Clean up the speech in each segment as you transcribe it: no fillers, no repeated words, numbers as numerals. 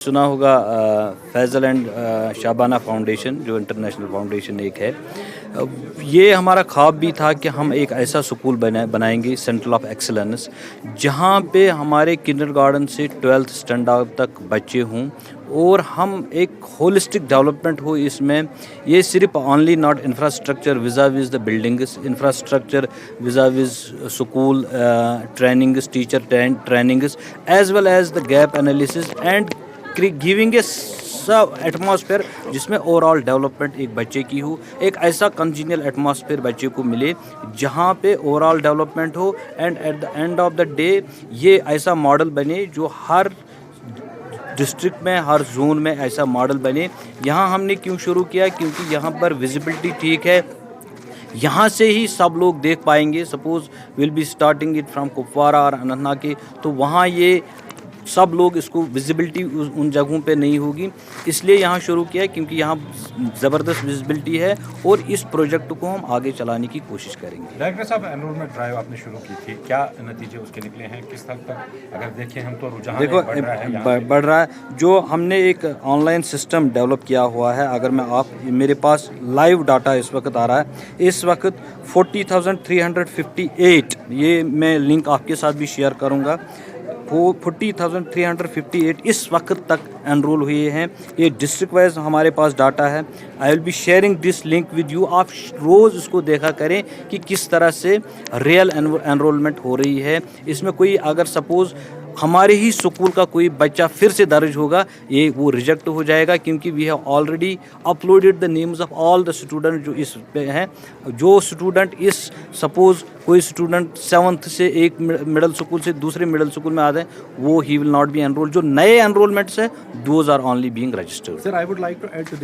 सुना होगा Faizal and शाबाना foundation, जो इंटरनेशनल फाउंडेशन एक है। ये हमारा ख्वाब भी था कि हम एक ऐसा स्कूल बनाएंगे, सेंटर ऑफ एक्सीलेंस, जहाँ पे हमारे किंडरगार्टन से 12th स्टैंडर्ड तक बच्चे हों और हम एक होलिस्टिक डेवलपमेंट हो इसमें। ये सिर्फ only not infrastructure vis-a-vis the buildings, infrastructure vis-a-vis school trainings, teacher trainings, as well as the gap analysis and giving a sub atmosphere जिसमें ओवरऑल डेवलपमेंट एक बच्चे की हो, एक ऐसा कंजीनियल एटमॉस्फेयर बच्चे को मिले जहाँ पे ओवरऑल डेवलपमेंट हो and at the end of the day ये ऐसा मॉडल बने जो हर डिस्ट्रिक्ट में, हर जोन में ऐसा मॉडल बने। यहाँ हमने क्यों शुरू किया? क्योंकि यहाँ पर विजिबिलिटी ठीक है, यहाँ से ही सब लोग देख पाएंगे। Suppose will be starting it from Kupwara और अनंतनाग के, तो वहाँ ये सब लोग इसको विजिबिलिटी उन जगहों पे नहीं होगी, इसलिए यहाँ शुरू किया है क्योंकि यहाँ ज़बरदस्त विजिबिलिटी है और इस प्रोजेक्ट को हम आगे चलाने की कोशिश करेंगे। डायरेक्टर साहब, एनरोलमेंट ड्राइव आपने शुरू की थी, क्या नतीजे उसके निकले हैं? किस हद तक अगर देखें हम तो रुझान देखो बढ़ रहा है। जो हमने एक ऑनलाइन सिस्टम डेवलप किया हुआ है, अगर मैं मेरे पास लाइव डाटा इस वक्त आ रहा है, इस वक्त 40,358, ये मैं लिंक आपके साथ भी शेयर करूँगा, 40,358 इस वक्त तक एनरोल हुए हैं। ये डिस्ट्रिक्ट वाइज हमारे पास डाटा है। I will be sharing this link with you. आप रोज़ इसको देखा करें कि किस तरह से रियल एनरोलमेंट हो रही है। इसमें कोई अगर सपोज़ हमारे ही स्कूल का कोई बच्चा फिर से दर्ज होगा, ये वो रिजेक्ट हो जाएगा क्योंकि we have already uploaded the names of all the student जो इस पे हैं। जो स्टूडेंट इस सपोज कोई स्टूडेंट 7th से एक मिडिल स्कूल से दूसरे मिडिल स्कूल में आते हैं, वो ही विल नॉट बी एनरोल। जो नए एनरोलमेंट्स है those are only being registered. Sir, I would like to add to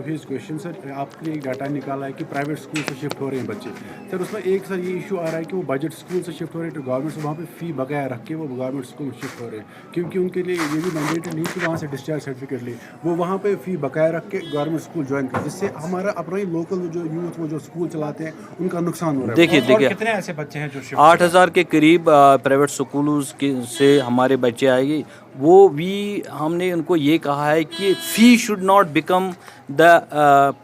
his question. Sir, आपने एक डाटा निकाला है कि प्राइवेट स्कूल से शिफ्ट हो रहे हैं बच्चे। सर, उसमें एक सर ये इशू आ रहा है कि वो बजट स्कूल से शिफ्ट हो रहे हैं तो गवर्नमेंट से वहाँ पे फ़ी बकाया रख के वो गवर्नमेंट स्कूल में शिफ्ट हो रहे हैं, क्योंकि उनके लिए ये भी मैंडेटरी नहीं कि वहाँ से डिस्चार्ज सर्टिफिकेट ले, वो वहाँ पे फ़ी बकाया रख के गवर्नमेंट स्कूल ज्वाइन कर, जिससे हमारा अपना ही लोकल जो यूथ वो जो स्कूल चलाते हैं उनका नुकसान हो रहा है। देखिए कितने ऐसे बच्चे हैं जो 8,000 के करीब प्राइवेट स्कूलों से हमारे बच्चे आएंगे। वो भी हमने उनको ये कहा है कि fee should not become the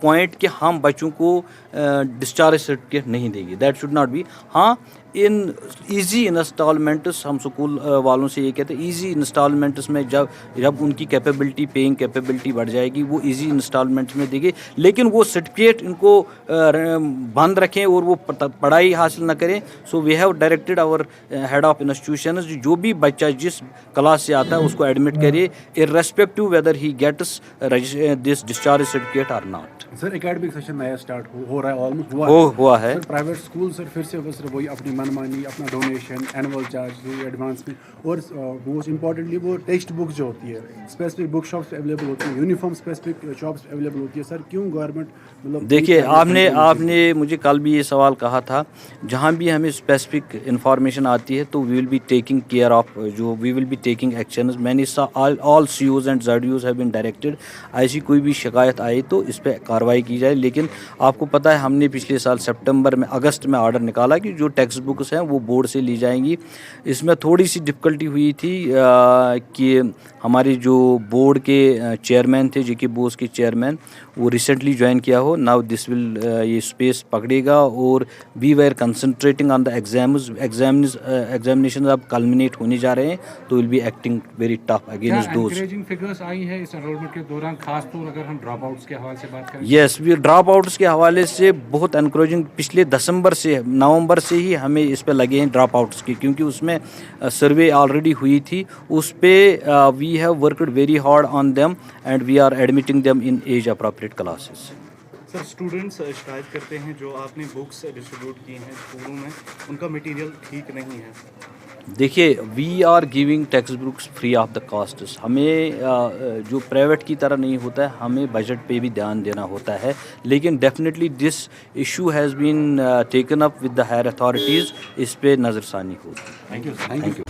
point कि हम बच्चों को डिस्चार्ज सर्टिफिकेट नहीं देंगे, दैट शुड नॉट बी। हाँ, इन ईजी इंस्टॉलमेंट्स, हम स्कूल वालों से ये कहते हैं ईजी इंस्टॉलमेंट्स में जब उनकी कैपेबिलिटी, पेइंग कैपेबिलिटी बढ़ जाएगी, वो ईजी इंस्टॉलमेंट्स में देंगे, लेकिन वो सर्टिफिकेट इनको बंद रखें और वो पढ़ाई हासिल न करें। So we have directed our head of institutions, जो भी बच्चा जिस क्लास से आता है उसको एडमिट करिए, irrespective whether he gets this discharge certificate और नॉट। सर, एकेडमिक सेशन नया स्टार्ट हो रहा है, ऑलमोस्ट हुआ है। सर, प्राइवेट स्कूल सर फिर से वही अपनी मनमानी, अपना डोनेशन, एनुअल चार्ज, एडवांस में, और मोस्ट इम्पॉर्टेंटली वो टेक्स्ट बुक्स जो होती है स्पेसिफिक बुक शॉप्स अवेलेबल होती है, यूनिफॉर्म स्पेसिफिक शॉप्स अवेलेबल होती है। सर, क्यों गवर्नमेंट मतलब? देखिए, आपने मुझे कल भी ये सवाल कहा था, जहाँ भी हमें स्पेसिफिक इंफॉर्मेशन आती है तो we will be taking care of, जो we will be taking actions. मैंने all COs and ZDOs have been directed, ऐसी कोई भी शिकायत आई तो इस पर कार्रवाई की जाए। लेकिन आपको पता है हमने पिछले साल अगस्त में ऑर्डर निकाला कि जो टेक्स्ट बुक्स हैं वो बोर्ड से ली जाएंगी। इसमें थोड़ी सी डिफ़िकल्टी हुई थी कि हमारे जो बोर्ड के चेयरमैन थे, JK बोस के चेयरमैन, वो रिसेंटली ज्वाइन किया हो। नाउ दिस विल ये स्पेस पकड़ेगा और we were concentrating on the examination अब कल्मिनेट होने जा रहे हैं, तो will be acting very tough against those. Encouraging figures आई है इस एनरोलमेंट के दौरान, खास तौर अगर हम ड्रॉप आउट्स के हवाले से बात करें? यस, वी ड्रॉप आउट्स के हवाले से बहुत एनकरेजिंग, पिछले नवंबर से ही हमें इस पे लगे हैं ड्रॉप आउट्स की, क्योंकि उसमें सर्वे ऑलरेडी हुई थी। उस पे we have worked very hard on them and we are admitting them in as appropriate classes. Sir, students शिकायत करते हैं जो आपने बुक्स डिस्ट्रीब्यूट की हैं स्कूलों में, उनका मटेरियल ठीक नहीं है। देखिए, we are giving textbooks free of the cost. हमें जो प्राइवेट की तरह नहीं होता है, हमें बजट पे भी ध्यान देना होता है, लेकिन definitely this issue has been taken up with the higher authorities, इस पे नज़रसानी होगी। Thank you. Thank you.